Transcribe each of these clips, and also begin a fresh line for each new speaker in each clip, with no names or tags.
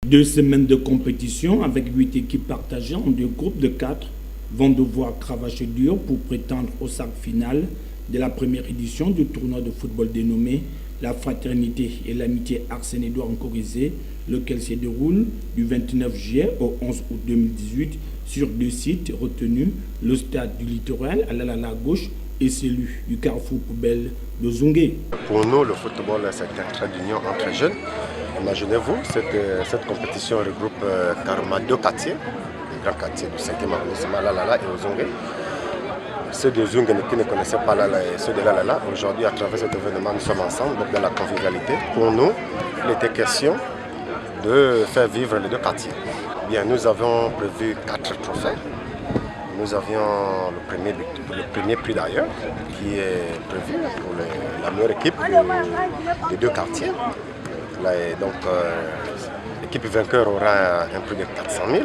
2 semaines de compétition avec 8 équipes partagées en 2 groupes de 4 vont devoir cravacher dur pour prétendre au sac final de la première édition du tournoi de football dénommé la Fraternité et l'Amitié Arsène-Édouard Nkorizé, lequel se déroule du 29 juillet au 11 août 2018 sur 2 sites retenus, le stade du Littoral à l'Alala gauche et celui du Carrefour Poubelle de Zungué.
Pour nous, le football, c'est un trait d'union entre jeunes. Imaginez-vous, cette compétition regroupe carrément 2 quartiers, les grands quartiers du 5e arrondissement, Lalala et Ozongué. Ceux de Zungué qui ne connaissaient pas Lalala et ceux de Lalala, aujourd'hui, à travers cet événement, nous sommes ensemble, donc dans la convivialité. Pour nous, il était question de faire vivre les 2 quartiers. Bien, nous avons prévu 4 trophées. Nous avions le premier prix d'ailleurs, qui est prévu pour la meilleure équipe des 2 quartiers. Là, donc, l'équipe vainqueur aura un prix de 400 000.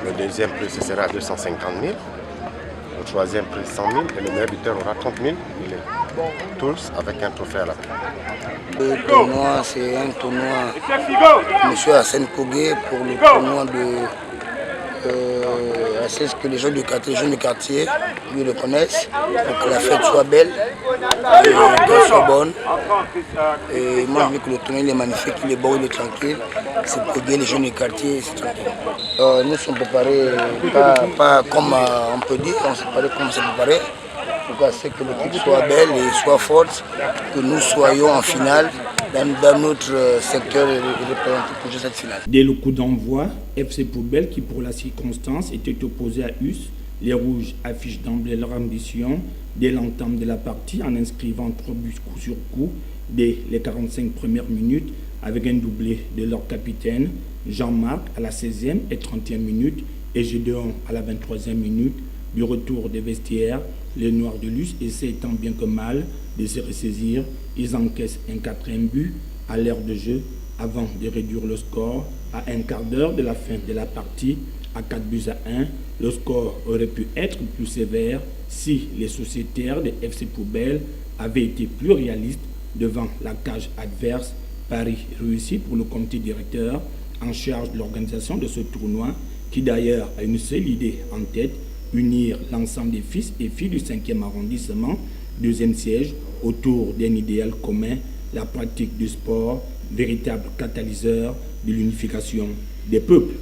Le deuxième prix, ce sera 250 000. Le troisième prix, 100 000. Et le meilleur buteur aura 30 000. Tous avec un trophée à la fin.
Le tournoi, c'est un tournoi M. Hassane Kogé pour le tournoi de c'est ce que les gens du quartier, lui le connaissent, pour que la fête soit belle, qu'elle soit bonne. Et moi je veux que le tournoi il est magnifique, il est beau, il est tranquille. C'est pour aider les jeunes du quartier, c'est tranquille. Nous sommes préparés, pas comme on peut dire, on s'est préparé comme on s'est préparé. Pourquoi c'est que l'équipe soit belle et soit forte, que nous soyons en finale dans notre secteur et représenter pour cette finale.
Dès le coup d'envoi, FC Poubelle, qui pour la circonstance était opposé à US, les Rouges affichent d'emblée leur ambition dès l'entame de la partie en inscrivant 3 buts coup sur coup dès les 45 premières minutes avec un doublé de leur capitaine Jean-Marc à la 16e et 30e minute et Gédéon à la 23e minute. Du retour des vestiaires, les Noirs de Luce essaient tant bien que mal de se ressaisir. Ils encaissent un 4e but à l'heure de jeu avant de réduire le score à un quart d'heure de la fin de la partie à 4 buts à 1. Le score aurait pu être plus sévère si les sociétaires de FC Poubelle avaient été plus réalistes devant la cage adverse. Paris réussi pour le comité directeur en charge de l'organisation de ce tournoi qui d'ailleurs a une seule idée en tête: unir l'ensemble des fils et filles du 5e arrondissement, 2e siège, autour d'un idéal commun, la pratique du sport, véritable catalyseur de l'unification des peuples.